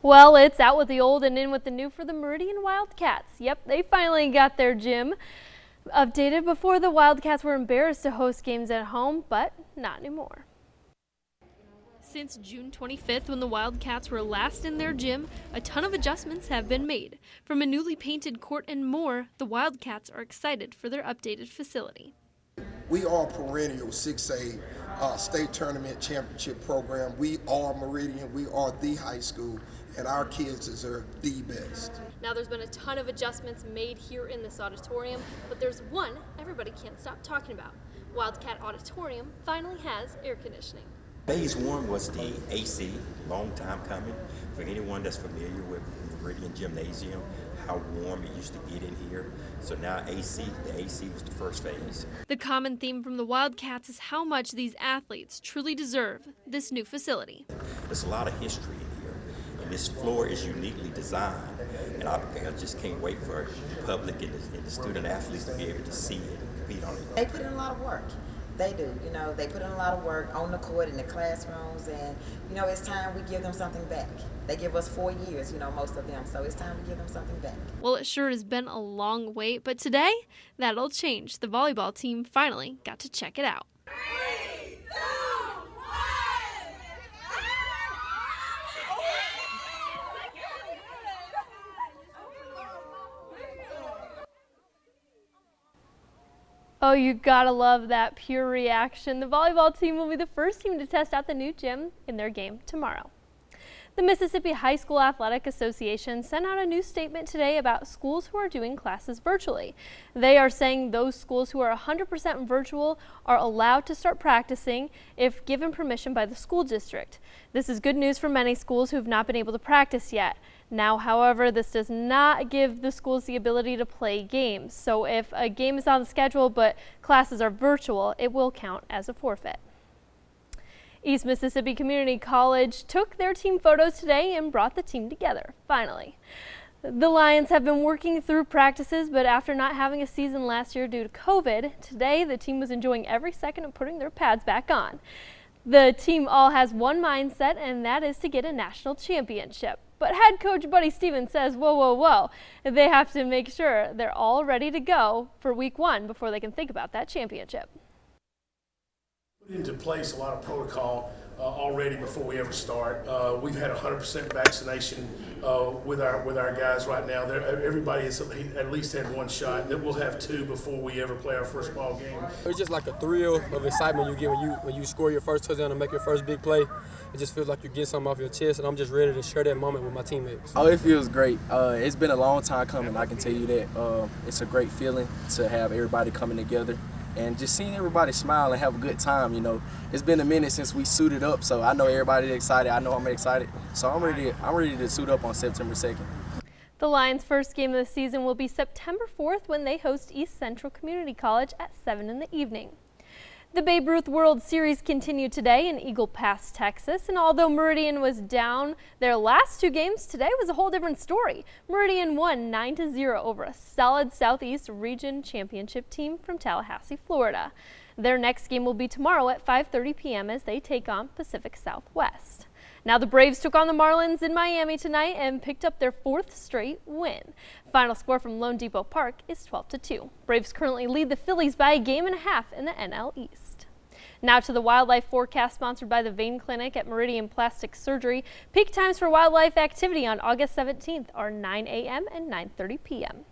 Well, it's out with the old and in with the new for the Meridian Wildcats. Yep, they finally got their gym updated. Before, the Wildcats were embarrassed to host games at home, but not anymore. Since June 25th, when the Wildcats were last in their gym, a ton of adjustments have been made. From a newly painted court and more, the Wildcats are excited for their updated facility. We are a perennial 6A state tournament championship program. We are Meridian. We are the high school, and our kids deserve the best. Now, there's been a ton of adjustments made here in this auditorium, but there's one everybody can't stop talking about. Wildcat Auditorium finally has air conditioning. Phase one was the AC, long time coming. For anyone that's familiar with Meridian Gymnasium, how warm it used to get in here. So now the AC was the first phase. The common theme from the Wildcats is how much these athletes truly deserve this new facility. There's a lot of history in here, and this floor is uniquely designed. And I just can't wait for the public and the student athletes to be able to see it and compete on it. They put in a lot of work. They do, they put in a lot of work on the court, in the classrooms, and, it's time we give them something back. They give us 4 years, most of them, so it's time to give them something back. Well, it sure has been a long wait, but today, that'll change. The volleyball team finally got to check it out. Oh, you gotta love that pure reaction. The volleyball team will be the first team to test out the new gym in their game tomorrow. The Mississippi High School Athletic Association sent out a new statement today about schools who are doing classes virtually. They are saying those schools who are 100% virtual are allowed to start practicing if given permission by the school district. This is good news for many schools who have not been able to practice yet. Now, however, this does not give the schools the ability to play games. So if a game is on the schedule but classes are virtual, it will count as a forfeit. East Mississippi Community College took their team photos today and brought the team together, finally. The Lions have been working through practices, but after not having a season last year due to COVID, today the team was enjoying every second of putting their pads back on. The team all has one mindset, and that is to get a national championship. But head coach Buddy Stevens says, whoa, they have to make sure they're all ready to go for week 1 before they can think about that championship. Put into place a lot of protocol already before we ever start. We've had 100% vaccination with our guys right now. Everybody has at least had 1 shot. Then we'll have 2 before we ever play our first ball game. It's just like a thrill of excitement you get when you score your first touchdown and make your first big play. It just feels like you're getting something off your chest, and I'm just ready to share that moment with my teammates. Oh, it feels great. It's been a long time coming, I can tell you that. It's a great feeling to have everybody coming together and just seeing everybody smile and have a good time. It's been a minute since we suited up, so I know everybody's excited. I know I'm excited, so I'm ready to suit up on September 2nd. The Lions' first game of the season will be September 4th when they host East Central Community College at 7 in the evening. The Babe Ruth World Series continued today in Eagle Pass, Texas, and although Meridian was down their last 2 games, today was a whole different story. Meridian won 9-0 over a solid Southeast Region Championship team from Tallahassee, Florida. Their next game will be tomorrow at 5:30 p.m. as they take on Pacific Southwest. Now, the Braves took on the Marlins in Miami tonight and picked up their 4th straight win. Final score from Lone Depot Park is 12-2. Braves currently lead the Phillies by a game and a half in the NL East. Now to the wildlife forecast sponsored by the Vein Clinic at Meridian Plastic Surgery. Peak times for wildlife activity on August 17th are 9 a.m. and 9:30 p.m.